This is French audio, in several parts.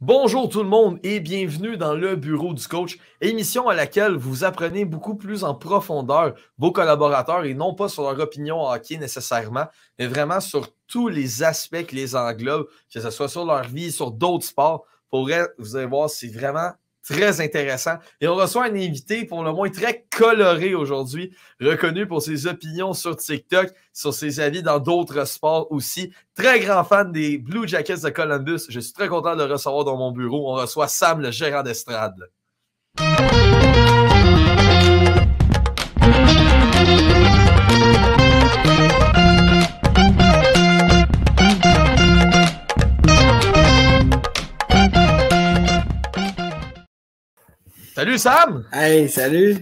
Bonjour tout le monde et bienvenue dans le Bureau du coach, émission à laquelle vous apprenez beaucoup plus en profondeur vos collaborateurs et non pas sur leur opinion hockey nécessairement, mais vraiment sur tous les aspects qui les englobent, que ce soit sur leur vie, sur d'autres sports. Pour vrai, vous allez voir, c'est vraiment très intéressant. Et on reçoit un invité pour le moins très coloré aujourd'hui, reconnu pour ses opinions sur TikTok, sur ses avis dans d'autres sports aussi. Très grand fan des Blue Jackets de Columbus. Je suis très content de le recevoir dans mon bureau. On reçoit Sam, le gérant d'estrade. Salut Sam! Hey, salut!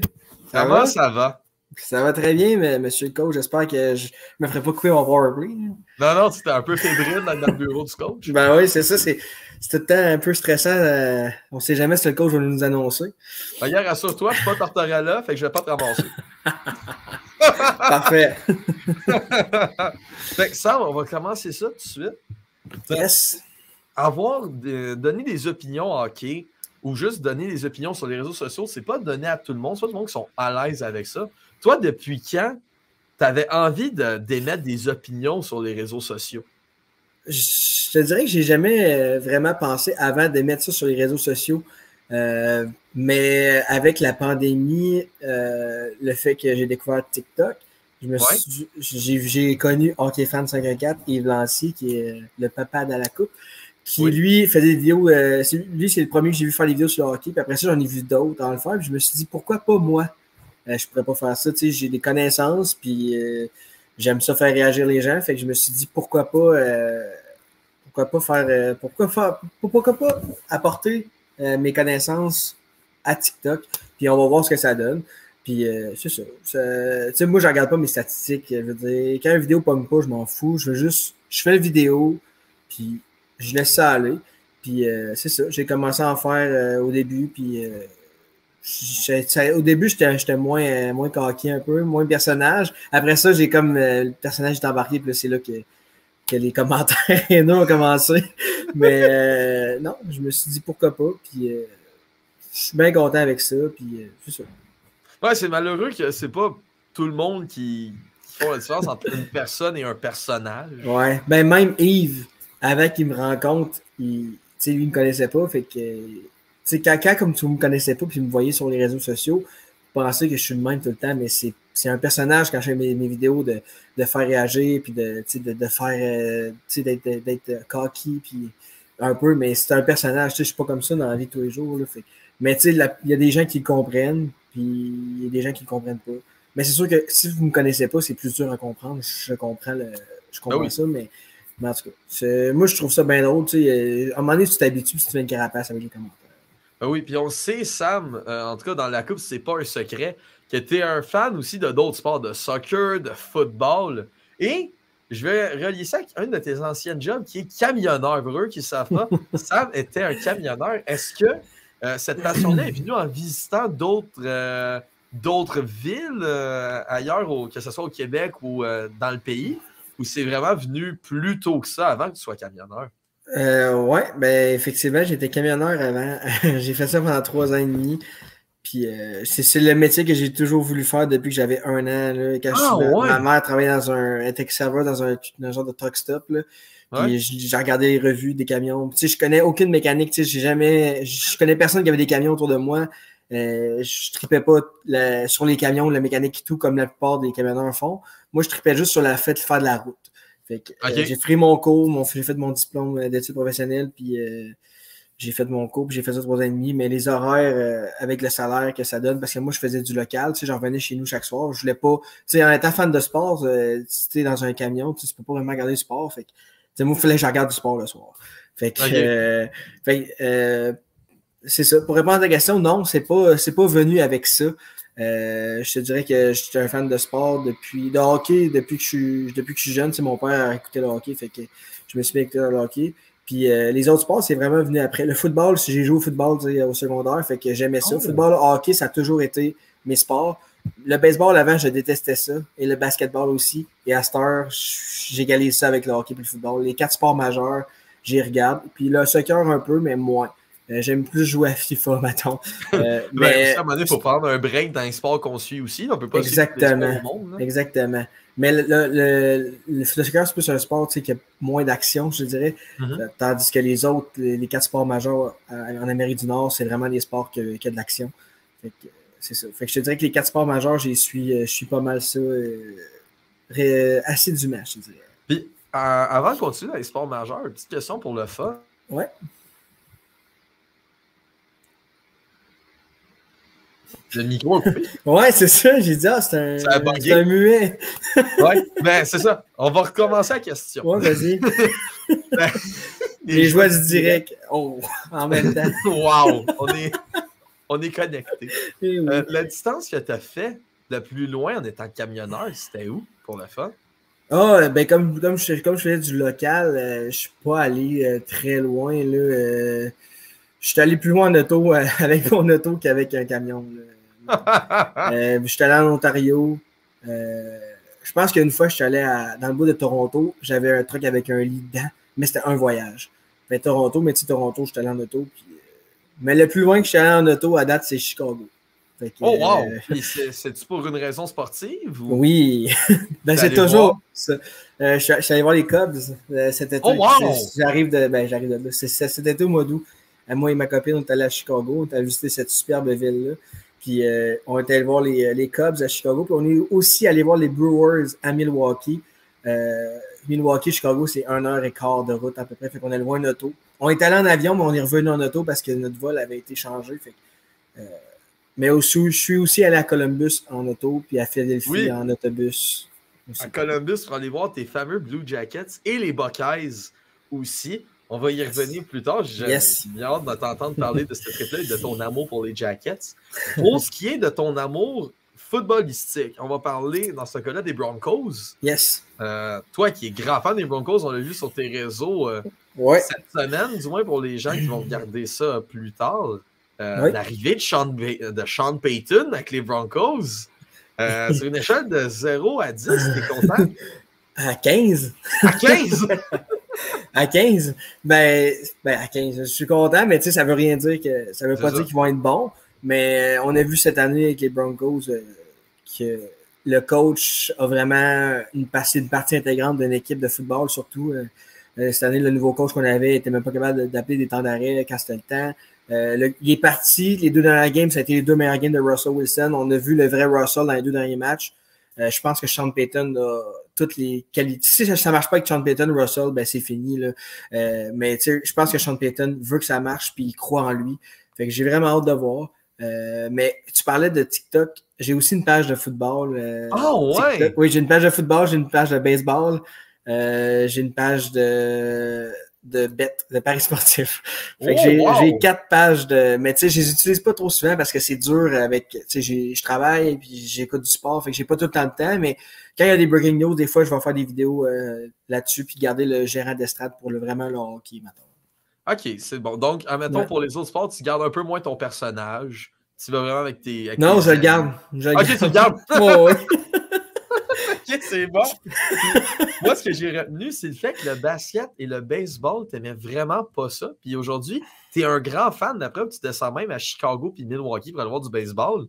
Ça va? Ça va. Ça va très bien, mais monsieur le coach. J'espère que je me ferai pas couper mon powerplay. Non, tu étais un peu fébrile dans le bureau du coach. Ben oui, c'est ça. C'est tout le temps un peu stressant. On ne sait jamais si le coach va nous annoncer. Hier, rassure-toi, je ne suis pas Tortorella, fait que je ne vais pas te ramasser. Parfait. Fait que Sam, on va commencer ça tout de suite. Yes. Donner des opinions hockey ou juste donner des opinions sur les réseaux sociaux, c'est pas donner à tout le monde. C'est pas tout le monde qui sont à l'aise avec ça. Toi, depuis quand tu avais envie d'émettre des opinions sur les réseaux sociaux? Je te dirais que j'ai jamais vraiment pensé avant d'émettre ça sur les réseaux sociaux. Mais avec la pandémie, le fait que j'ai découvert TikTok, j'ai connu Hockey Fan 514, Yves Lancy, qui est le papa de la coupe, qui lui faisait des vidéos. Lui, c'est le premier que j'ai vu faire des vidéos sur le hockey. Puis après ça, j'en ai vu d'autres en le faire. Puis je me suis dit, pourquoi pas moi? Je pourrais pas faire ça. Tu sais, j'ai des connaissances, puis j'aime ça faire réagir les gens. Fait que je me suis dit, pourquoi pas apporter mes connaissances à TikTok, puis on va voir ce que ça donne. Puis c'est ça. Tu sais, moi, je regarde pas mes statistiques. Je veux dire, quand une vidéo pomme pas, je m'en fous. Je fais la vidéo, puis je laisse ça aller. Puis c'est ça. J'ai commencé à en faire au début, puis au début, j'étais moins coquille un peu, moins personnage. Après ça, j'ai comme le personnage est embarqué, puis là, c'est là que les commentaires haineux ont commencé. Mais non, je me suis dit pourquoi pas. Puis je suis bien content avec ça. Puis c'est ça. Ouais, c'est malheureux que c'est pas tout le monde qui font la différence entre une personne et un personnage. Ouais, ben même Yves, avant qu'il me rencontre, lui, il me connaissait pas. Fait que, quand comme tu me connaissais pas, puis me voyais sur les réseaux sociaux, vous pensez que je suis le même tout le temps, mais c'est un personnage quand je fais mes vidéos de faire réagir, puis de faire, d'être cocky, puis un peu, mais c'est un personnage. Je suis pas comme ça dans la vie de tous les jours. Là, mais il y a des gens qui le comprennent, puis il y a des gens qui le comprennent pas. Mais c'est sûr que si vous me connaissez pas, c'est plus dur à comprendre. Je comprends ça, mais en tout cas, moi, je trouve ça bien drôle. À un moment donné, tu t'habitues, si tu fais une carapace avec les commentaires. Ben oui, puis on sait, Sam, en tout cas dans la coupe, c'est pas un secret, que tu es un fan aussi de d'autres sports, de soccer, de football. Et je vais relier ça avec un de tes anciennes jobs qui est camionneur. Pour eux qui ne savent pas, Sam était un camionneur. Est-ce que cette passion-là est venue en visitant d'autres villes ailleurs, que ce soit au Québec ou dans le pays, ou c'est vraiment venu plus tôt que ça avant que tu sois camionneur? Ouais, ben effectivement, j'étais camionneur avant. J'ai fait ça pendant 3 ans et demi. Puis c'est le métier que j'ai toujours voulu faire depuis que j'avais 1 an. Là, quand ma mère travaillait elle était serveur dans un genre de truck stop. Là. Puis j'ai regardé les revues des camions. Tu sais, je connais aucune mécanique. Tu sais, je connais personne qui avait des camions autour de moi. Je tripais pas sur les camions, la mécanique et tout, comme la plupart des camionneurs font. Moi, je tripais juste sur le fait de faire de la route. Fait que j'ai pris mon cours, j'ai fait mon diplôme d'études professionnelles, puis j'ai fait mon cours, puis j'ai fait ça 3 ans et demi, mais les horaires avec le salaire que ça donne, parce que moi, je faisais du local, tu sais, j'en revenais chez nous chaque soir, je voulais pas, tu sais, en étant fan de sport, tu sais, dans un camion, tu peux pas vraiment regarder du sport, fait que, tu sais, moi, il fallait que je regarde du sport le soir. Fait que, c'est ça. Pour répondre à ta question, non, c'est pas venu avec ça. Je te dirais que je suis un fan de sport de hockey depuis que je suis jeune. C'est mon père a écouté le hockey, fait que je me suis mis à écouter le hockey. Puis les autres sports, c'est vraiment venu après. Le football, j'ai joué au football au secondaire, fait que j'aimais ça. Football, hockey, ça a toujours été mes sports. Le baseball, avant, je détestais ça. Et le basketball aussi. Et à cette heure, j'égalise ça avec le hockey et le football. Les 4 sports majeurs, j'y regarde. Puis le soccer un peu, mais moins. J'aime plus jouer à FIFA, mettons. Mais à un moment donné, il faut prendre un break dans les sports qu'on suit aussi. On ne peut pas suivre tous les sports au monde. Là. Exactement. Mais le soccer, c'est plus un sport qui a moins d'action, je dirais. Tandis que les autres, les 4 sports majeurs en Amérique du Nord, c'est vraiment des sports qui ont de l'action. C'est ça. Fait que je te dirais que les 4 sports majeurs, je suis pas mal ça assidûment, je te dirais. Puis, avant de continuer dans les sports majeurs, une petite question pour le fun. Ouais. Le micro est coupé. Ouais, c'est ça. J'ai dit, c'est un muet. Ouais, ben c'est ça. On va recommencer la question. Ouais, vas-y. Les joies du direct. Oh, en même temps. Wow! On est connectés. Oui. La distance que tu as fait le plus loin en étant camionneur, c'était où pour le fun? Ah, ben comme je faisais du local, je suis pas allé très loin. Je suis allé plus loin en auto avec mon auto qu'avec un camion. Je suis allé en Ontario. Je pense qu'une fois, je suis allé dans le bout de Toronto. J'avais un truck avec un lit dedans, mais c'était un voyage. Mais Toronto, je suis allé en auto. Puis, mais le plus loin que je suis allé en auto à date, c'est Chicago. Que, oh wow! C'est-tu pour une raison sportive? Ou... Oui. Ben, c'est toujours ça. Je suis allé voir les Cubs cet été. Oh wow! J'arrive de là. Cet été au mois d'août. Moi et ma copine, on est allés à Chicago. On est allé visiter cette superbe ville-là. Puis on est allé voir les Cubs à Chicago. Puis on est aussi allé voir les Brewers à Milwaukee. Milwaukee, Chicago, c'est 1h15 de route à peu près. Fait qu'on est allé voir une auto. On est allé en avion, mais on est revenu en auto parce que notre vol avait été changé. Fait mais aussi, je suis aussi allé à Columbus en auto, puis à Philadelphie en autobus. Aussi. À Columbus, pour aller voir tes fameux Blue Jackets et les Buckeyes aussi. On va y revenir plus tard. J'ai bien hâte de t'entendre parler de cette triplette et de ton amour pour les Jackets. Pour ce qui est de ton amour footballistique, on va parler dans ce cas-là des Broncos. Yes. Toi qui es grand fan des Broncos, on l'a vu sur tes réseaux cette semaine, du moins pour les gens qui vont regarder ça plus tard. L'arrivée de Sean Payton avec les Broncos, sur une échelle de 0 à 10, t'es content? À 15. À 15? À 15? Ben, à 15, je suis content, mais tu sais, ça veut rien dire que ça veut pas dire qu'ils vont être bons. Mais on a vu cette année avec les Broncos que le coach a vraiment une partie intégrante d'une équipe de football, surtout. Cette année, le nouveau coach qu'on avait n'était même pas capable d'appeler des temps d'arrêt quand c'était le temps. Il est parti, les 2 dernières games, ça a été les 2 meilleures games de Russell Wilson. On a vu le vrai Russell dans les 2 derniers matchs. Je pense que Sean Payton a toutes les qualités. Si ça marche pas avec Sean Payton, Russell, ben c'est fini. Là. Mais je pense que Sean Payton veut que ça marche puis il croit en lui. Fait que j'ai vraiment hâte de voir. Mais tu parlais de TikTok. J'ai aussi une page de football. ouais! TikTok. Oui, j'ai une page de football, j'ai une page de baseball. J'ai une page de paris sportifs. Fait que j'ai 4 pages mais tu sais, je les utilise pas trop souvent parce que c'est dur avec, tu sais, je travaille et puis j'écoute du sport, fait que j'ai pas tout le temps de temps, mais quand il y a des breaking news, des fois, je vais faire des vidéos là-dessus puis garder le gérant d'estrade pour vraiment le hockey, maintenant. OK, c'est bon. Donc, admettons, pour les autres sports, tu gardes un peu moins ton personnage. Tu vas vraiment avec tes... Non, je le garde. OK, tu le gardes. Ouais. OK, c'est bon. Moi, ce que j'ai retenu, c'est le fait que le basket et le baseball, t'aimais vraiment pas ça. Puis aujourd'hui, t'es un grand fan. D'après, tu descends même à Chicago puis Milwaukee pour aller voir du baseball.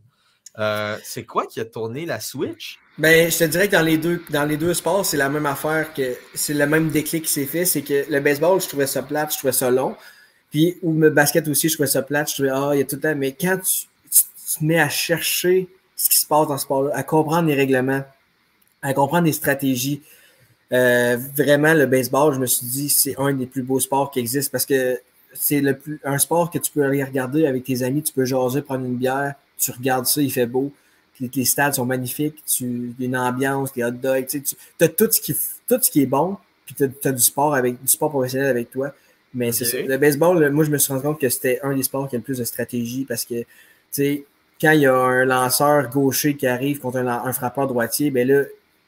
C'est quoi qui a tourné la switch? Ben, je te dirais que dans les deux sports, c'est la même affaire, que c'est le même déclic qui s'est fait. C'est que le baseball, je trouvais ça plate, je trouvais ça long. Puis, ou le basket aussi, je trouvais ça plate, je trouvais, il y a tout le temps. Mais quand tu te mets à chercher ce qui se passe dans ce sport-là, à comprendre les règlements, à comprendre les stratégies, vraiment, le baseball, je me suis dit, c'est un des plus beaux sports qui existent parce que c'est un sport que tu peux aller regarder avec tes amis, tu peux jaser, prendre une bière, tu regardes ça, il fait beau. Les stades sont magnifiques, il y a une ambiance, les hot dogs, tu as tout ce qui est bon, puis tu as du sport professionnel avec toi. Mais c'est ça. Le baseball, moi, je me suis rendu compte que c'était un des sports qui a le plus de stratégie parce que, tu sais, quand il y a un lanceur gaucher qui arrive contre un frappeur droitier, ben là,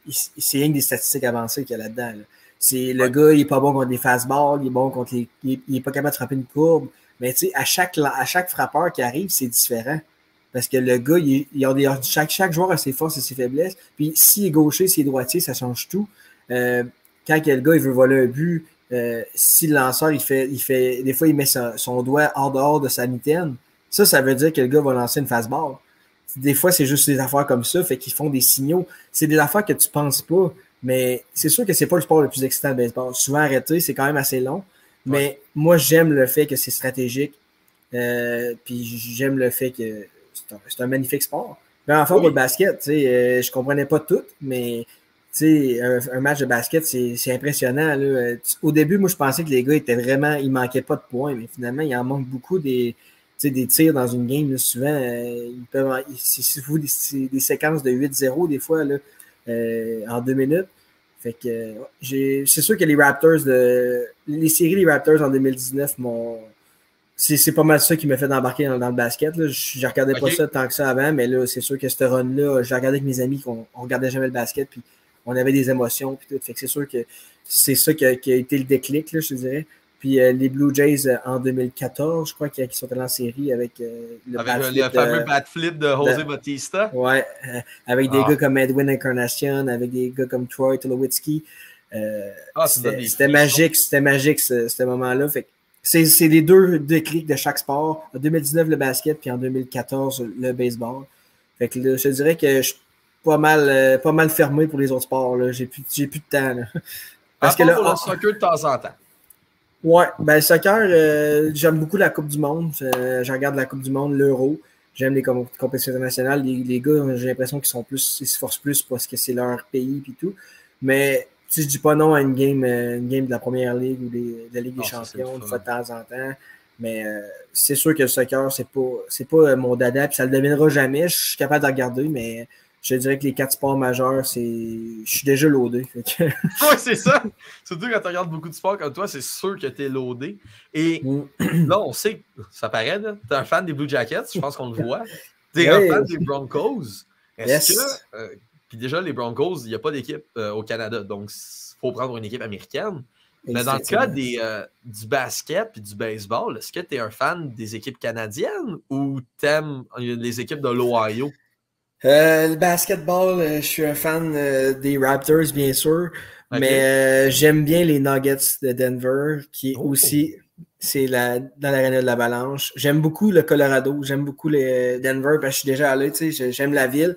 c'est rien que des statistiques avancées qu'il y a là-dedans. Là. Le gars, il est pas bon contre des fastballs, il est bon contre il est pas capable de frapper une courbe. Mais tu sais, à chaque frappeur qui arrive, c'est différent. Parce que le gars, chaque joueur a ses forces et ses faiblesses. Puis s'il est gaucher, s'il est droitier, ça change tout. Quand le gars il veut voler un but, si le lanceur, des fois, il met son doigt hors dehors de sa mitaine, ça veut dire que le gars va lancer une fastball. Des fois, c'est juste des affaires comme ça, fait qu'ils font des signaux. C'est des affaires que tu penses pas, mais c'est sûr que c'est pas le sport le plus excitant de baseball. Souvent arrêté, c'est quand même assez long, mais moi, j'aime le fait que c'est stratégique, puis j'aime le fait que c'est un magnifique sport. Mais enfin, pour le basket, je comprenais pas tout, mais un match de basket, c'est impressionnant. Là. Au début, moi, je pensais que les gars il manquait pas de points, mais finalement, il en manque beaucoup des tirs dans une game. Là, souvent, c'est des séquences de 8-0 des fois là, en 2 minutes. Fait que c'est sûr que les séries des Raptors en 2019 c'est pas mal ça qui m'a fait embarquer dans le basket. Là. Je regardais pas ça tant que ça avant, mais là, c'est sûr que ce run-là, j'ai regardé avec mes amis qu'on regardait jamais le basket, puis on avait des émotions, puis tout. Fait que c'est sûr que c'est ça qui a été le déclic, là, je te dirais. Puis les Blue Jays en 2014, je crois qu'ils sont allés en série avec le fameux bat flip de José Bautista. Ouais, avec des gars comme Edwin Encarnacion, avec des gars comme Troy Tulowitzki. C'était magique ce moment-là. Fait que c'est les deux déclics de chaque sport. En 2019, le basket, puis en 2014, le baseball. Fait que là, je te dirais que je suis pas mal fermé pour les autres sports. J'ai plus de temps. Là. Parce que là, pour le soccer de temps en temps. Ouais, ben le soccer, j'aime beaucoup la Coupe du Monde. Je regarde la Coupe du Monde, l'Euro. J'aime les compétitions internationales. Les gars, j'ai l'impression qu'ils se forcent plus parce que c'est leur pays et tout. Mais je dis pas non à une game de la Première Ligue ou de la Ligue des Champions une fois de temps en temps. Mais c'est sûr que le soccer, c'est pas mon dada, puis ça le deviendra jamais. Je suis capable de regarder, mais je dirais que les 4 sports majeurs, je suis déjà loadé. Oui, c'est ça. Surtout quand tu regardes beaucoup de sports comme toi, c'est sûr que tu es loadé. Et là, on sait, ça paraît, tu es un fan des Blue Jackets, je pense qu'on le voit. Tu es un fan des Broncos. Est-ce que, puis déjà, les Broncos, il n'y a pas d'équipe au Canada, donc il faut prendre une équipe américaine. Mais dans le cas du basket et du baseball, est-ce que tu es un fan des équipes canadiennes ou t'aimes les équipes de l'Ohio? Le basketball, je suis un fan des Raptors, bien sûr, mais j'aime bien les Nuggets de Denver, qui aussi, c'est dans l'aréna de l'Avalanche. J'aime beaucoup le Colorado, j'aime beaucoup les Denver, parce que je suis déjà allé, j'aime la ville.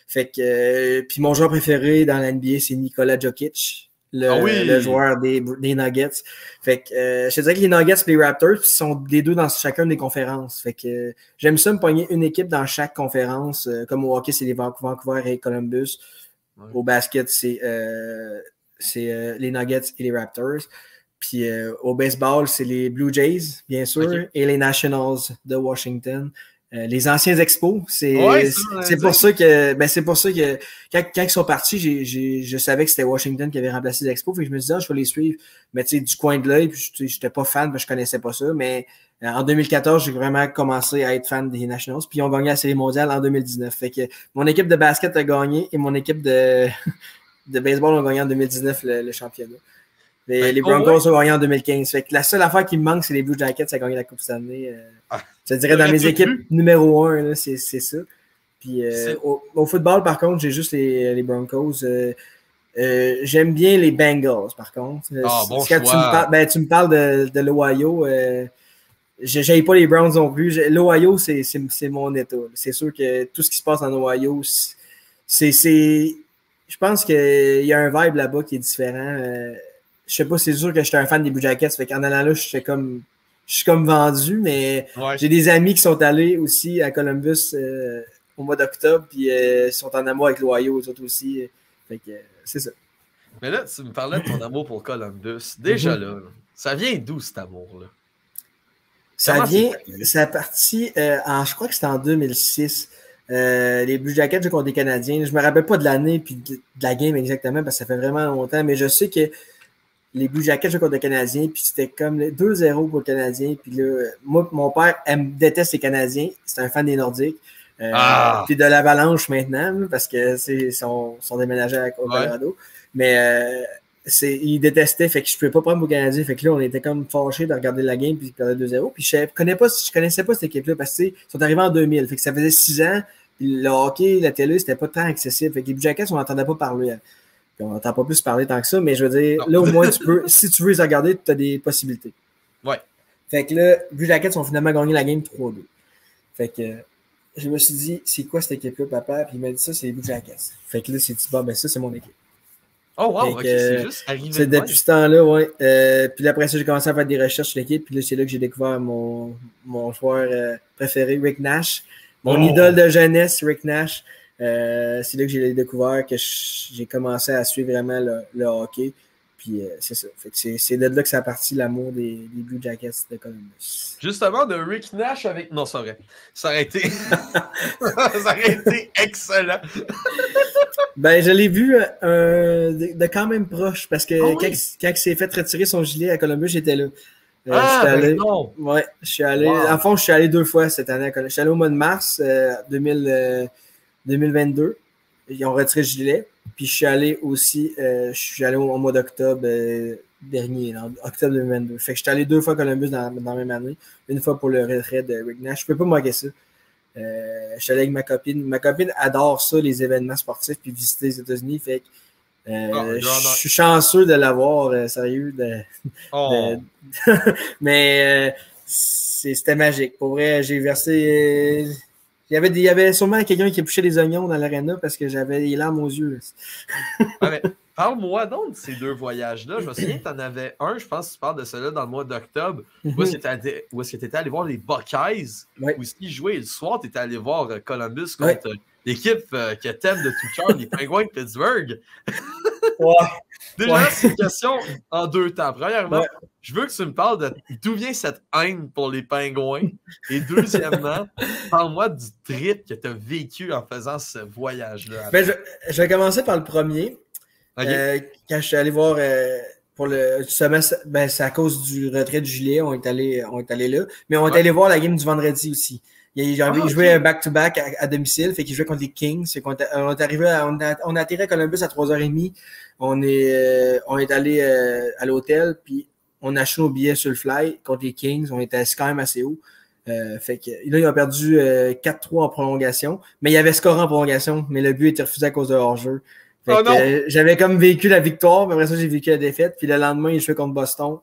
Fait que, puis mon joueur préféré dans la NBA, c'est Nikola Jokic. Le joueur des Nuggets. Fait que je te dirais que les Nuggets et les Raptors sont les deux dans chacun des conférences. Fait que j'aime ça me pogner une équipe dans chaque conférence. Comme au hockey, c'est les Vancouver et Columbus. Ouais. Au basket, c'est les Nuggets et les Raptors. Puis au baseball, c'est les Blue Jays, bien sûr, et les Nationals de Washington. Les anciens expos, c'est pour ça que quand ils sont partis, je savais que c'était Washington qui avait remplacé les expos, fait que je me disais, je vais les suivre, mais tu sais, du coin de l'œil, puis j'étais pas fan, parce que je connaissais pas ça, mais en 2014, j'ai vraiment commencé à être fan des Nationals, puis ils ont gagné la Série mondiale en 2019, fait que mon équipe de basket a gagné, et mon équipe de baseball a gagné en 2019 le championnat. Les Broncos ont gagné en 2015. Fait que la seule affaire qui me manque, c'est les Blue Jackets à gagner la Coupe Stanley. Je dirais dans mes équipes numéro 1, c'est ça. Puis au football, par contre, j'ai juste les Broncos. J'aime bien les Bengals, par contre. Bon quand tu me parles de l'Ohio, j'aille pas les Browns non plus. L'Ohio, c'est mon état. C'est sûr que tout ce qui se passe en Ohio, je pense qu'il y a un vibe là-bas qui est différent. Je sais pas, c'est sûr que j'étais un fan des Blue Jackets, fait qu'en allant là, je suis comme vendu, mais j'ai des amis qui sont allés aussi à Columbus au mois d'octobre, puis ils sont en amour avec l'Ohio, eux autres aussi. Fait que c'est ça. Mais là, tu me parlais de ton amour pour Columbus. Déjà là, ça vient d'où cet amour-là? Ça a parti je crois que c'était en 2006. Les Blue Jackets jouent contre des Canadiens. Je me rappelle pas de l'année puis de la game exactement, parce que ça fait vraiment longtemps, mais je sais que les Blue Jackets jouent contre les Canadiens, puis c'était comme 2-0 pour le Canadien. Puis là, moi, mon père déteste les Canadiens. C'est un fan des Nordiques. Puis de l'Avalanche maintenant, parce que sont déménagés au Colorado. Ouais. Mais il détestait, fait que je ne pouvais pas prendre mon Canadien. Fait que là, on était comme fâchés de regarder la game, puis ils perdaient 2-0. Puis je connaissais pas cette équipe-là, parce que ils sont arrivés en 2000. Fait que ça faisait 6 ans. Puis le hockey, la télé, c'était pas tant accessible. Fait que les Blue Jackets, on n'entendait pas parler. Puis on n'entend pas plus parler tant que ça, mais je veux dire, là, au moins, si tu veux les regarder, tu as des possibilités. Ouais. Fait que là, Blue Jackets ont finalement gagné la game 3-2. Fait que je me suis dit, c'est quoi cette équipe-là, papa? Puis il m'a dit ça, c'est les Blue Jackets. Fait que là, c'est dit, bon, ben ça, c'est mon équipe. Oh wow, ok, c'est juste arrivé. C'est depuis ce temps-là, ouais. Puis après ça, j'ai commencé à faire des recherches sur l'équipe. Puis là, c'est là que j'ai découvert mon joueur préféré, Rick Nash. Mon idole de jeunesse, Rick Nash. C'est là que j'ai découvert que j'ai commencé à suivre vraiment le hockey. Puis c'est ça. Fait que c'est de là que ça a parti l'amour des Blue Jackets de Columbus. Justement, de Rick Nash avec... Non, c'est vrai. Ça aurait été... ça aurait été excellent. Ben, je l'ai vu de quand même proche, parce que quand il s'est fait retirer son gilet à Columbus, j'étais là. Non! Ouais, je suis allé... En fond, je suis allé 2 fois cette année à Columbus. Je suis allé au mois de mars 2022. Ils ont retiré le gilet. Puis je suis allé aussi, au mois d'octobre dernier, en octobre 2022. Fait que je suis allé 2 fois à Columbus dans la même année. Une fois pour le retrait de Rick Nash. Je peux pas manquer ça. Je suis allé avec ma copine. Ma copine adore ça, les événements sportifs, puis visiter les États-Unis. Fait que je suis chanceux de l'avoir, sérieux. Mais c'était magique. Pour vrai, j'ai versé... Il y avait sûrement quelqu'un qui épluchait des oignons dans l'aréna parce que j'avais les larmes aux yeux. Parle-moi donc de ces 2 voyages-là. Je me souviens que tu en avais un, je pense que tu parles de cela dans le mois d'octobre. Où est-ce que tu étais allé voir les Buckeyes? Où est-ce qu'ils jouaient? Et le soir, tu étais allé voir Columbus contre l'équipe que t'aimes de tout cœur, les Penguins de Pittsburgh. Déjà, c'est une question en 2 temps. Premièrement, je veux que tu me parles de d'où vient cette haine pour les Pingouins. Et deuxièmement, parle-moi du trip que tu as vécu en faisant ce voyage-là. Ben, je vais commencer par le premier. Quand je suis allé voir pour le semestre, ben, c'est à cause du retrait du gilet, on est allé là. Mais on est allé voir la game du vendredi aussi. Ils jouaient un back-to-back à domicile, fait qu'ils jouaient contre les Kings. On a atterri à Columbus à 3h30. On est allé à l'hôtel, puis on a acheté nos billets sur le fly contre les Kings. On était quand même assez haut. Fait que là, ils ont perdu 4-3 en prolongation. Mais il y avait score en prolongation, mais le but était refusé à cause de hors-jeu. J'avais comme vécu la victoire, mais après ça, j'ai vécu la défaite. Puis le lendemain, ils jouaient contre Boston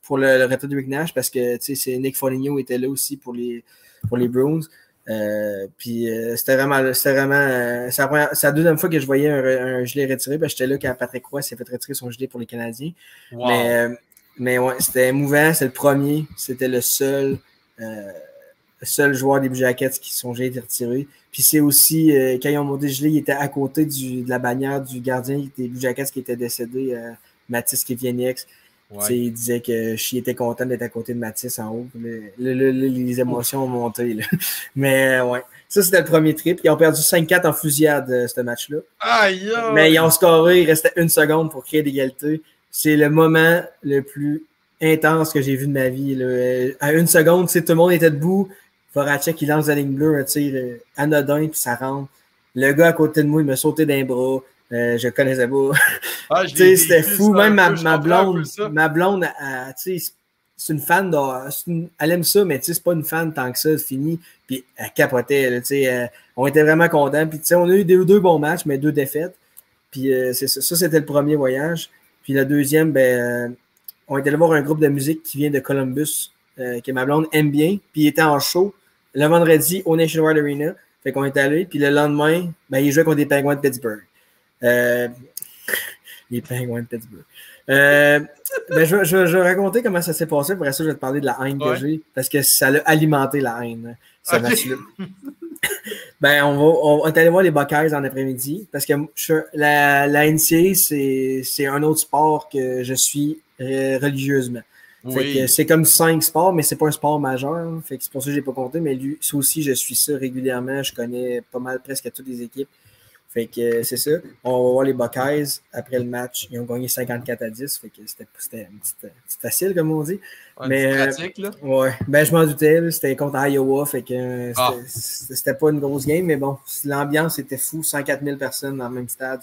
pour le retrait de Rick Nash parce que c'est Nick Foligno était là aussi pour les Bruins. Puis c'était vraiment c'est la deuxième fois que je voyais un gilet retiré. J'étais là quand Patrick Roy s'est fait retirer son gilet pour les Canadiens. Wow. Mais ouais, c'était émouvant. C'est le premier. C'était le seul joueur des Blue Jackets qui sont été retirés. Puis c'est aussi, quand ils ont monté le gilet, il était à côté de la bannière du gardien des Blue Jackets qui était décédé, Mathis Kevienieks. Ouais. Il disait que je était content d'être à côté de Mathis en haut. Les émotions ont monté. Là. Mais ouais, ça c'était le premier trip. Ils ont perdu 5-4 en fusillade ce match-là. Aïe! Mais ils ont scoré, il restait 1 seconde pour créer l'égalité. C'est le moment le plus intense que j'ai vu de ma vie. Là. À 1 seconde, tout le monde était debout. Voracek, il lance la ligne bleue, un tir anodin, puis ça rentre. Le gars à côté de moi, il m'a sauté d'un bras. Je connaissais pas. C'était fou. Même ma blonde, c'est une fan elle aime ça, mais c'est pas une fan tant que ça, c'est fini. Puis elle capotait. Là, on était vraiment contents. Puis on a eu 2 bons matchs, mais 2 défaites. Puis ça, c'était le premier voyage. Puis le deuxième, on était allé voir un groupe de musique qui vient de Columbus, que ma blonde aime bien. Puis il était en show le vendredi au Nationwide Arena. Fait qu'on est allé. Puis le lendemain, il jouait contre les Penguins de Pittsburgh. Les Penguins de Pittsburgh. Je vais raconter comment ça s'est passé. Pour ça, je vais te parler de la haine que j'ai. Parce que ça a alimenté la haine, ce match-là. On est allé voir les Buckeyes en après-midi. Parce que la NCAA, c'est un autre sport que je suis religieusement. Fait que c'est comme 5 sports, mais c'est pas un sport majeur. Fait que c'est pour ça que j'ai pas compté. Mais lui, ça aussi, je suis ça régulièrement. Je connais pas mal presque toutes les équipes. Fait que c'est ça. On va voir les Buckeyes après le match. Ils ont gagné 54-10. Fait que c'était une petite facile, comme on dit. Mais pratique, là. Ouais. Je m'en doutais. Là. C'était contre Iowa. Fait que c'était pas une grosse game. Mais bon, l'ambiance était fou. 104 000 personnes dans le même stade.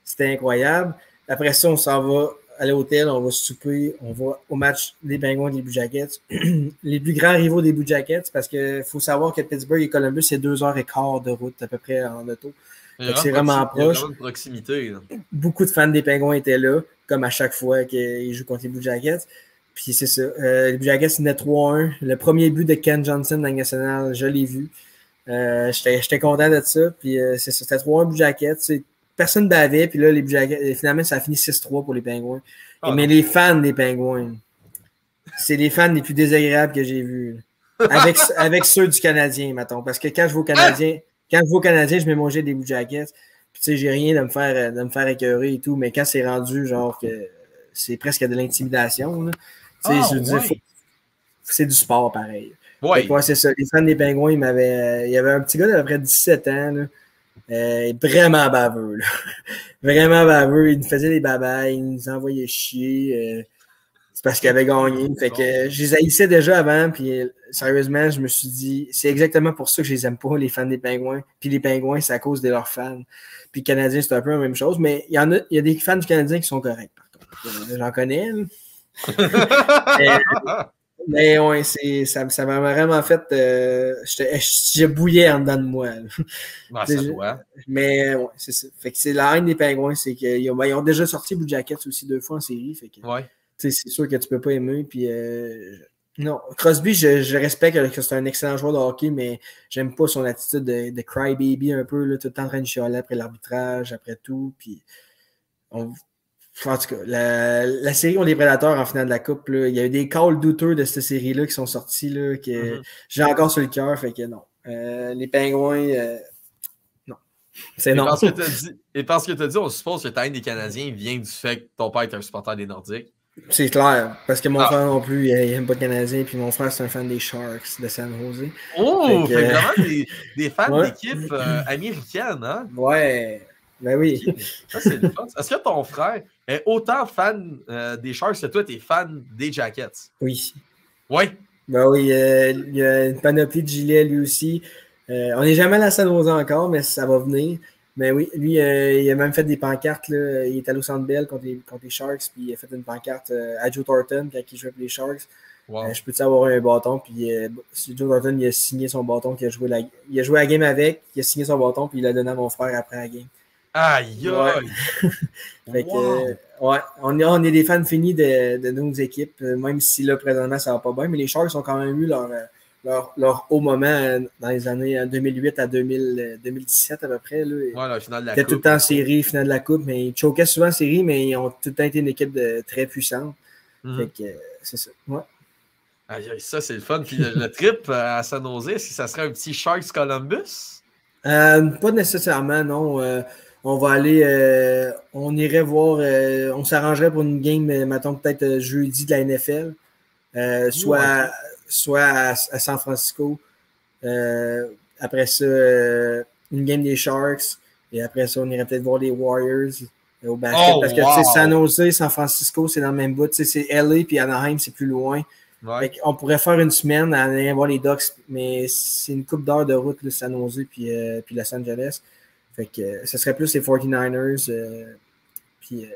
C'était incroyable. Après ça, on s'en va à l'hôtel. On va souper. On va au match des Penguins des Blue Jackets. Les plus grands rivaux des Blue Jackets. Parce qu'il faut savoir que Pittsburgh et Columbus, c'est 2h15 de route à peu près en auto. C'est vraiment proche. Il y a vraiment une proximité. Là. Beaucoup de fans des Pingouins étaient là, comme à chaque fois qu'ils jouent contre les Blue Jackets. Puis c'est ça. Les Blue Jackets venaient 3-1. Le premier but de Ken Johnson dans la nationale, je l'ai vu. J'étais content de ça. Puis c'est ça. C'était 3-1 Blue Jackets. Personne ne bavait. Puis là, les Blue Jackets, finalement, ça a fini 6-3 pour les Pingouins. Mais les fans des Pingouins, c'est les fans les plus désagréables que j'ai vus. Avec ceux du Canadien, mettons. Parce que quand je vais au Canadien, je mets manger des Blue Jackets. Puis tu sais, j'ai rien de me faire écœurer et tout. Mais quand c'est rendu, genre, que c'est presque de l'intimidation, c'est du sport pareil. Ouais. C'est ça. Les fans des Pingouins, il y avait un petit gars d'à peu près 17 ans, là, vraiment baveux. Là. Vraiment baveux. Il nous faisait des babayes, il nous envoyait chier. C'est parce qu'il avait gagné. Fait que je les haïssais déjà avant, puis sérieusement, je me suis dit, c'est exactement pour ça que je les aime pas, les fans des Pingouins. Puis les Pingouins, c'est à cause de leurs fans. Puis les Canadiens, c'est un peu la même chose, mais il y a des fans du Canadien qui sont corrects, par contre. J'en connais. Mais ouais, ça m'a vraiment fait. Je bouillais en dedans de moi. Ça doit. Mais ouais, c'est ça. Fait que c'est la haine des Pingouins, c'est qu'ils ont déjà sorti Blue Jackets aussi 2 fois en série. Fait que, c'est sûr que tu peux pas aimer. Puis non, Crosby, je respecte que c'est un excellent joueur de hockey, mais j'aime pas son attitude de crybaby un peu, là, tout le temps en train de chialer après l'arbitrage, après tout. Puis en tout cas, la série contre les Prédateurs en finale de la Coupe, là, il y a eu des calls douteux de cette série-là qui sont sortis, là, que j'ai encore sur le cœur, fait que non. Les Pingouins, non. C'est non. Et parce que tu as dit, on suppose que ta haine des Canadiens vient du fait que ton père est un supporter des Nordiques. C'est clair, parce que mon frère non plus, il n'aime pas de Canadiens, puis mon frère, c'est un fan des Sharks de San Jose. Oh, fait vraiment des fans d'équipe américaine, hein? Ouais. Ben oui. Ça, c'est le fun. Est-ce que ton frère est autant fan des Sharks que toi, t'es fan des Jackets? Oui. Oui? Ben oui, il y a une panoplie de gilets, lui aussi. On n'est jamais à la San Jose encore, mais ça va venir. Mais oui, lui, il a même fait des pancartes. Là. Il est allé au Centre Bell contre les Sharks, puis il a fait une pancarte à Joe Thornton quand il jouait pour les Sharks. Wow. Je peux-tu avoir un bâton? Puis Joe Thornton, il a signé son bâton, il a joué la game avec, il a signé son bâton, puis il l'a donné à mon frère après la game. Aïe! Ouais. Fait que, ouais, on est des fans finis de nos équipes, même si là, présentement, ça va pas bien, mais les Sharks ont quand même eu leur haut moment dans les années 2008 à 2017 à peu près. Là. La finale de la Coupe. Ils étaient tout le temps en série, finale de la Coupe, mais ils choquaient souvent en série, mais ils ont tout le temps été une équipe très puissante. Fait que c'est ça. Ouais. Ça, c'est le fun. Puis le trip à San Jose, est-ce que ça serait un petit Sharks Columbus? Pas nécessairement, non. On va aller, on irait voir, on s'arrangerait pour une game, mettons peut-être jeudi de la NFL, soit à San Francisco. Après ça, une game des Sharks. Et après ça, on irait peut-être voir les Warriors au basket. Parce que San Jose, San Francisco, c'est dans le même bout. C'est LA puis Anaheim, c'est plus loin. Ouais. On pourrait faire une semaine à aller voir les Ducks, mais c'est une couple d'heures de route, là, San Jose puis Los Angeles. Fait que ce serait plus les 49ers puis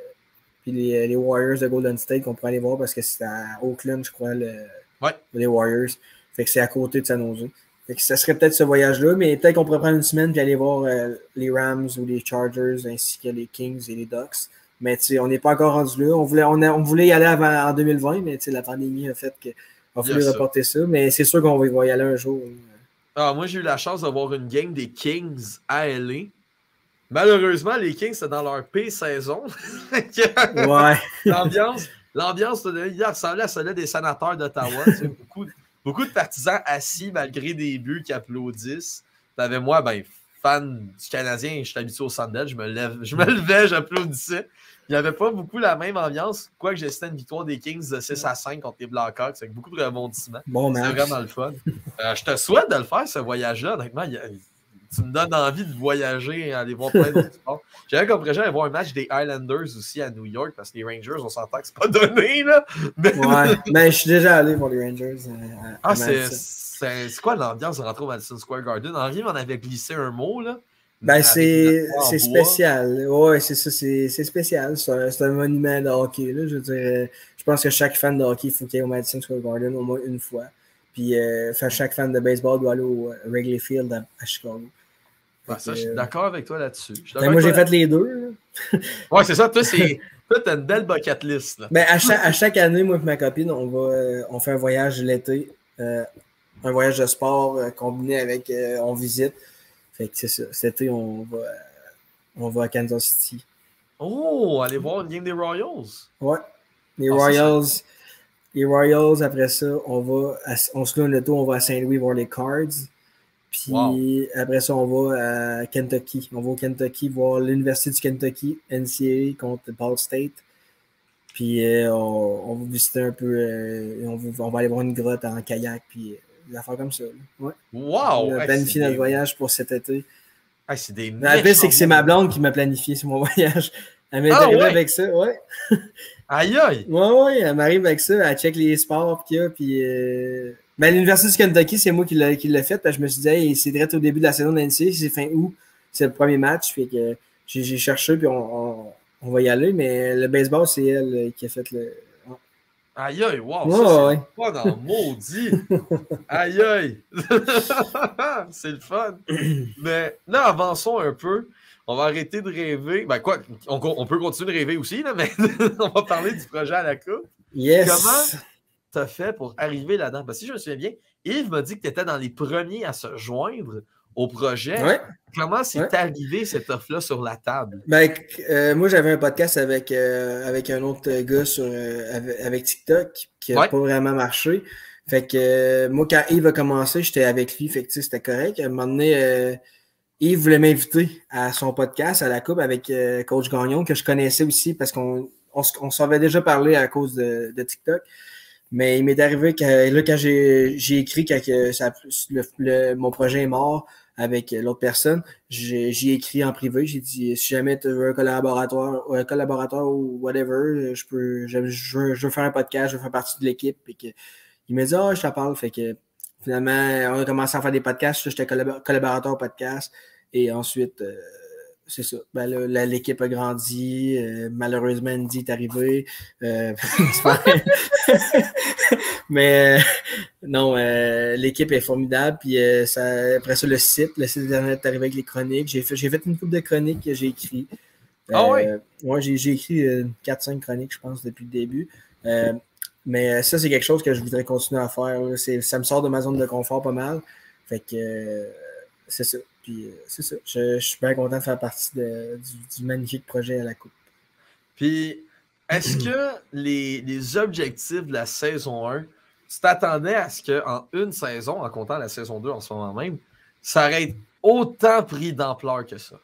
les Warriors de Golden State qu'on pourrait aller voir parce que c'est à Oakland, je crois, les Warriors. Fait que c'est à côté de San Jose. Fait que ça serait peut-être ce voyage-là, mais peut-être qu'on pourrait prendre une semaine et aller voir les Rams ou les Chargers ainsi que les Kings et les Ducks. Mais on n'est pas encore rendu là. On voulait y aller en 2020, mais la pandémie a fait qu'on a voulu reporter ça. Mais c'est sûr qu'on va y aller un jour. Moi, j'ai eu la chance de voir une game des Kings à LA. Malheureusement, les Kings, c'est dans leur pire saison. Ouais. L'ambiance hier ressemblait à celle des sénateurs d'Ottawa. Beaucoup de partisans assis malgré des buts qui applaudissent. T'avais moi, fan du Canadien, je suis habitué au Centre Bell, je me levais, j'applaudissais. Il n'y avait pas beaucoup la même ambiance, quoique j'étais une victoire des Kings de 6-5 contre les Blackhawks, avec beaucoup de rebondissements. Bon c'est vraiment le fun. Je te souhaite de le faire, ce voyage-là. Honnêtement, tu me donnes envie de voyager et aller voir plein de sports. J'avais comme projet d'aller voir un match des Islanders aussi à New York, parce que les Rangers, on s'entend que c'est pas donné, là. Mais je suis déjà allé voir les Rangers. C'est quoi l'ambiance de rentrer au Madison Square Garden? Henri m'en avait glissé un mot, là. C'est spécial. Ouais, c'est ça, c'est spécial. C'est un monument de hockey, là. Je veux dire, je pense que chaque fan de hockey, il faut qu'il aille au Madison Square Garden au moins une fois. Puis chaque fan de baseball doit aller au Wrigley Field à Chicago. Ça, je suis d'accord avec toi là-dessus. Moi, j'ai fait les deux. Ouais, c'est ça. Toi, t'as une belle bucket list. Là. Ben, à chaque année, moi et ma copine, on fait un voyage l'été. Un voyage de sport combiné avec on visite. Fait que c'est ça. Cet été, on va à Kansas City. Oh, aller voir une game des Royals. Ouais. Les Royals. Les Royals, après ça, on se loue un auto, on va à Saint-Louis voir les Cards. Puis après ça, on va à Kentucky. On va au Kentucky voir l'Université du Kentucky, NCAA contre Ball State. Puis on va visiter un peu, on va aller voir une grotte en kayak, puis des affaires comme ça. Ouais. Wow! On a planifié notre voyage pour cet été. C'est des La pire, c'est que c'est ma blonde qui m'a planifié sur mon voyage. Elle m'est arrivée avec ça, ouais. Aïe aïe! Ouais, elle m'arrive avec ça, elle check les sports qu'il y a, puis... Ben, l'Université du Kentucky, c'est moi qui l'ai fait, parce que je me suis dit, hey, c'est direct au début de la saison de l'NCAA, c'est fin août, c'est le premier match, fait que j'ai cherché, puis on va y aller, mais le baseball, c'est elle qui a fait le... Ouais. Aïe aïe, wow, ça c'est pas dans le maudit! Aïe aïe! C'est le fun! Mais là, avançons un peu. On va arrêter de rêver. Ben quoi, on peut continuer de rêver aussi, là, mais on va parler du projet à la coupe. Yes! Comment t'as fait pour arriver là-dedans? Parce que si je me souviens bien, Yves m'a dit que tu étais dans les premiers à se joindre au projet. Ouais. Comment c'est arrivé cette offre-là sur la table? Ben, moi, j'avais un podcast avec un autre gars avec TikTok qui n'a pas vraiment marché. Fait que moi, quand Yves a commencé, j'étais avec lui. Fait que c'était correct. À un moment donné, Yves voulait m'inviter à son podcast, à la coupe, avec Coach Gagnon, que je connaissais aussi parce qu'on s'en avait déjà parlé à cause de TikTok. Mais il m'est arrivé que là, quand j'ai écrit que mon projet est mort avec l'autre personne, j'ai écrit en privé, j'ai dit si jamais tu veux un collaborateur ou whatever, je veux faire un podcast, je veux faire partie de l'équipe. Et que, il m'a dit je te parle. Fait que finalement, on a commencé à faire des podcasts, j'étais collaborateur au podcast. Et ensuite, c'est ça. Ben là, l'équipe a grandi. Malheureusement, Andy est arrivé. Mais non, l'équipe est formidable. Puis après ça, le site internet est arrivé avec les chroniques. J'ai fait une couple de chroniques que j'ai écrites. Ouais, j'ai écrit 4-5 chroniques, je pense, depuis le début. Mais ça, c'est quelque chose que je voudrais continuer à faire. Ça me sort de ma zone de confort pas mal. Fait que c'est ça. Puis c'est ça. Je suis bien content de faire partie du magnifique projet à la Coupe. Puis, est-ce que les objectifs de la saison 1, tu t'attendais à ce qu'en une saison, en comptant la saison 2 en ce moment même, ça aurait autant pris d'ampleur que ça?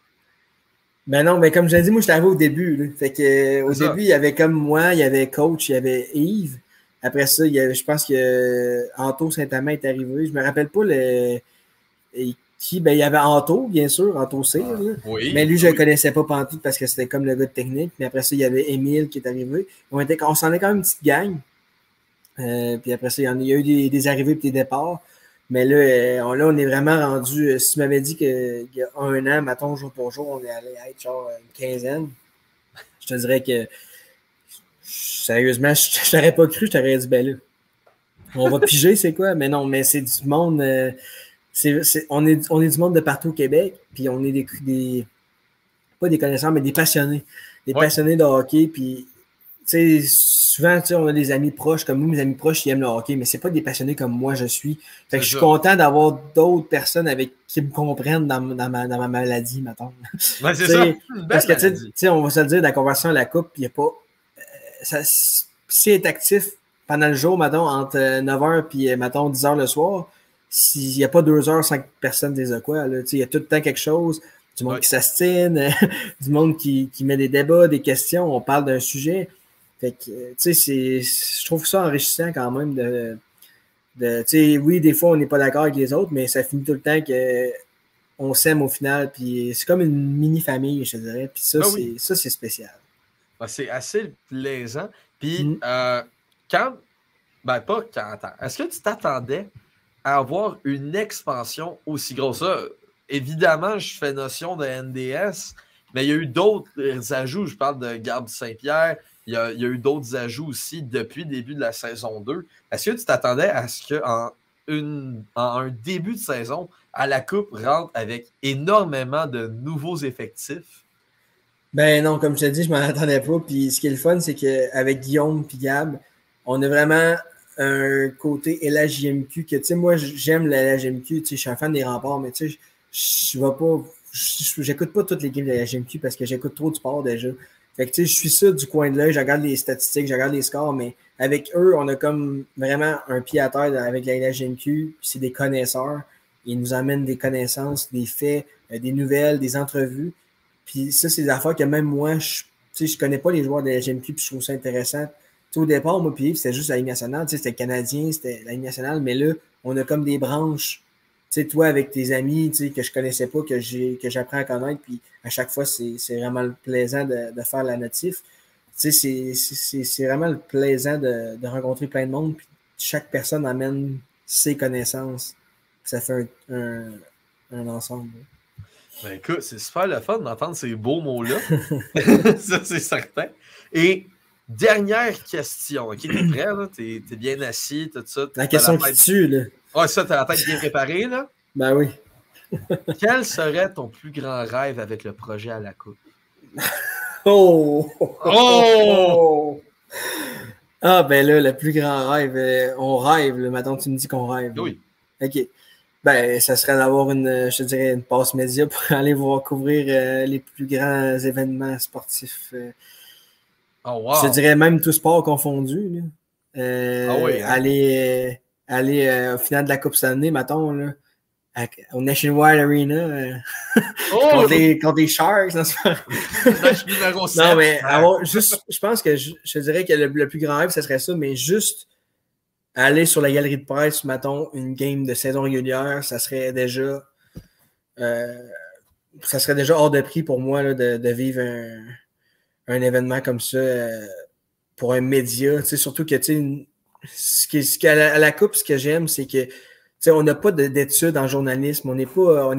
Ben non, mais comme je l'ai dit, moi, j'étais arrivé au début. Là. Fait que au début, il y avait comme moi, il y avait Coach, il y avait Yves. Après ça, je pense que Anto Saint-Amand est arrivé. Je me rappelle pas il y avait Anto, bien sûr, Anto Cyr. Oui, mais lui, je ne le connaissais pas pantoute parce que c'était comme le gars de technique. Mais après ça, il y avait Émile qui est arrivé. On s'en est quand même une petite gang. Puis après ça, il y a eu des arrivées et des départs. Mais là, on est vraiment rendu. Si tu m'avais dit qu'il y a un an, mettons, jour pour jour, on est allé être genre une quinzaine, je te dirais que sérieusement, je t'aurais pas cru, je t'aurais dit, ben là, on va piger, c'est quoi? Mais non, mais c'est du monde. On est du monde de partout au Québec, puis on est pas des connaisseurs, mais des passionnés. Des passionnés de hockey, puis tu sais, souvent, on a des amis proches, comme nous, mes amis proches, ils aiment le hockey, mais c'est pas des passionnés comme moi, je suis. Fait que je suis content d'avoir d'autres personnes qui me comprennent dans ma maladie, mettons. Ouais, c'est ça. Parce que, tu sais, on va se le dire, dans la conversion à la coupe, il n'y a pas... si est actif pendant le jour, mettons, entre 9h puis, mettons, 10h le soir, s'il n'y a pas 2 heures sans que personne ne dise quoi, là, il y a tout le temps quelque chose, du monde qui s'astine, du monde qui met des débats, des questions, on parle d'un sujet. Fait que, tu sais, je trouve ça enrichissant quand même tu sais, oui, des fois, on n'est pas d'accord avec les autres, mais ça finit tout le temps qu'on s'aime au final, puis c'est comme une mini-famille, je dirais, puis ça, c'est spécial. Ben, c'est assez plaisant. Puis, est-ce que tu t'attendais à avoir une expansion aussi grosse? Ça, évidemment, je fais notion de NDS, mais il y a eu d'autres ajouts. Je parle de Garde Saint-Pierre. Il y a eu d'autres ajouts aussi depuis le début de la saison 2. Est-ce que tu t'attendais à ce qu'en un début de saison à la Coupe rentre avec énormément de nouveaux effectifs? Ben non, comme je te dis, je m'en attendais pas. Puis ce qui est le fun, c'est qu'avec Guillaume et Gab, on a vraiment un côté LHJMQ que, tu sais, moi, j'aime la LHJMQ. Tu sais, je suis un fan des Remparts, mais tu sais, je vais pas... J'écoute pas toutes les games de la LHJMQ parce que j'écoute trop de sport déjà. Fait que, tu sais, je suis ça du coin de l'œil, je regarde les statistiques, je regarde les scores, mais avec eux, on a comme vraiment un pied à terre avec la LHJMQ. C'est des connaisseurs. Ils nous amènent des connaissances, des faits, des nouvelles, des entrevues. Puis ça, c'est des affaires que même moi, je connais pas les joueurs de la GMQ, puis je trouve ça intéressant. T'sais, au départ, moi, puis c'était juste la Ligue nationale, c'était canadien, c'était la Ligue nationale, mais là, on a comme des branches. T'sais, toi, avec tes amis que je connaissais pas, que j'apprends à connaître, puis à chaque fois, c'est vraiment plaisant de faire la notif. C'est vraiment plaisant de rencontrer plein de monde, puis chaque personne amène ses connaissances. Ça fait un ensemble. Ben écoute, c'est super le fun d'entendre ces beaux mots-là. Ça, c'est certain. Et dernière question. OK, t'es prêt, là? T'es bien assis, tout ça. La question qui tue, là. Ouais, ça, t'as la tête bien préparée, là? Ben oui. Quel serait ton plus grand rêve avec le projet à la Coupe? Oh! Oh! Ah, ben là, le plus grand rêve, on rêve, là. Maintenant, tu me dis qu'on rêve. Oui. OK. Ben, ça serait d'avoir je dirais, une passe média pour aller voir couvrir les plus grands événements sportifs. Oh, wow. Je te dirais même tout sport confondu. Là. Ah oui, hein? Aller au final de la Coupe Stanley, mettons, là, au Nationwide Arena contre les Sharks. Non, mais juste, je pense que je dirais que le plus grand rêve, ce serait ça, mais juste aller sur la galerie de presse, mettons, une game de saison régulière, ça serait déjà hors de prix pour moi là, de vivre un événement comme ça pour un média. Surtout que à la Coupe, ce que j'aime, c'est que on n'a pas d'études en journalisme, on n'est pas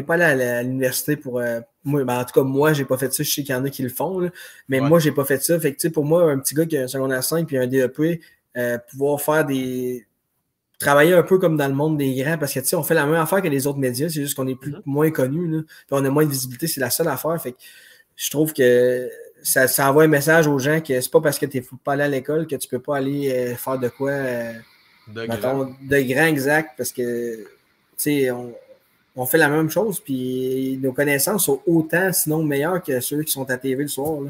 allé à l'université pour moi, ben, en tout cas, moi, j'ai pas fait ça, je sais qu'il y en a qui le font, là, mais moi, j'ai pas fait ça. Fait que pour moi, un petit gars qui a un secondaire 5 puis un DEP, pouvoir faire travailler un peu comme dans le monde des grands, parce que on fait la même affaire que les autres médias, c'est juste qu'on est moins connus, là, puis on a moins de visibilité, c'est la seule affaire. Fait que je trouve que ça envoie un message aux gens que c'est pas parce que tu n'es pas allé à l'école que tu peux pas aller faire de quoi de grand exact, parce que on fait la même chose, puis nos connaissances sont autant, sinon meilleures que ceux qui sont à TV le soir. Là.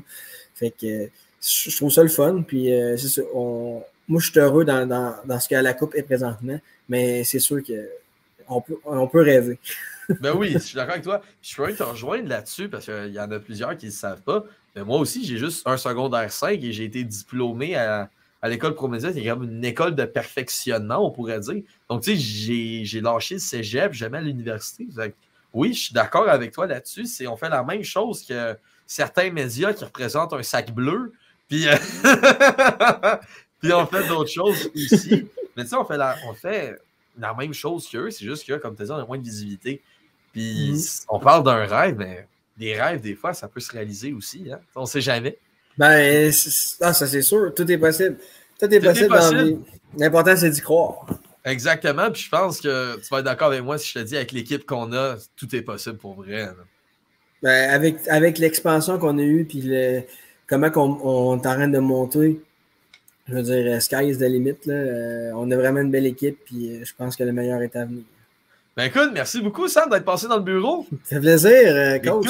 Fait que je trouve ça le fun, puis c'est ça, moi, je suis heureux dans ce que la Coupe est présentement, mais c'est sûr qu'on peut rêver. Ben oui, je suis d'accord avec toi. Je peux même te rejoindre là-dessus parce qu'il y en a plusieurs qui ne le savent pas. Mais moi aussi, j'ai juste un secondaire 5 et j'ai été diplômé à l'école Prométhée. C'est comme une école de perfectionnement, on pourrait dire. Donc, tu sais, j'ai lâché le cégep, jamais à l'université. Oui, je suis d'accord avec toi là-dessus. On fait la même chose que certains médias qui représentent un sac bleu. Puis, puis on fait d'autres choses aussi. Mais tu sais, on fait la même chose qu'eux. C'est juste que, comme tu dis, on a moins de visibilité. Puis on parle d'un rêve, mais des rêves, des fois, ça peut se réaliser aussi. Hein? On ne sait jamais. Ben, ça c'est sûr. Tout est possible. Tout est possible dans la vie. L'important, c'est d'y croire. Exactement. Puis je pense que tu vas être d'accord avec moi si je te dis, avec l'équipe qu'on a, tout est possible pour vrai. Ben, avec l'expansion qu'on a eue, puis comment on est en train de monter, je veux dire, sky is the limit. Là. On a vraiment une belle équipe, puis je pense que le meilleur est à venir. Ben écoute, merci beaucoup, Sam, d'être passé dans le bureau. Ça fait plaisir, coach.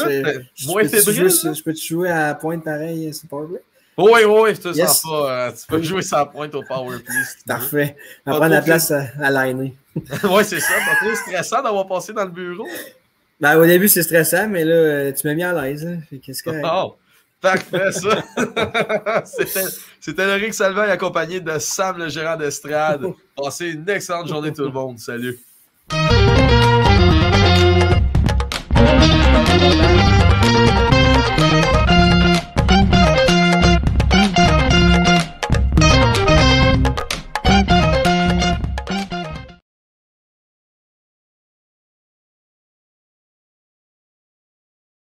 Moins fébrile. Je peux te jouer à la pointe pareil, c'est Powerplay? Oui, je te sens pas. Tu peux jouer sans pointe au Powerplay. Si parfait. On va prendre la place à l'aîné. Oui, c'est ça. Pas trop stressant d'avoir passé dans le bureau. Ben, au début, c'est stressant, mais là, tu m'as mis à l'aise. Hein? Qu'est-ce que... Oh, parfait, ça. C'était Loïc Salvaille accompagné de Sam, le gérant d'estrade. Passez une excellente journée, tout le monde. Salut.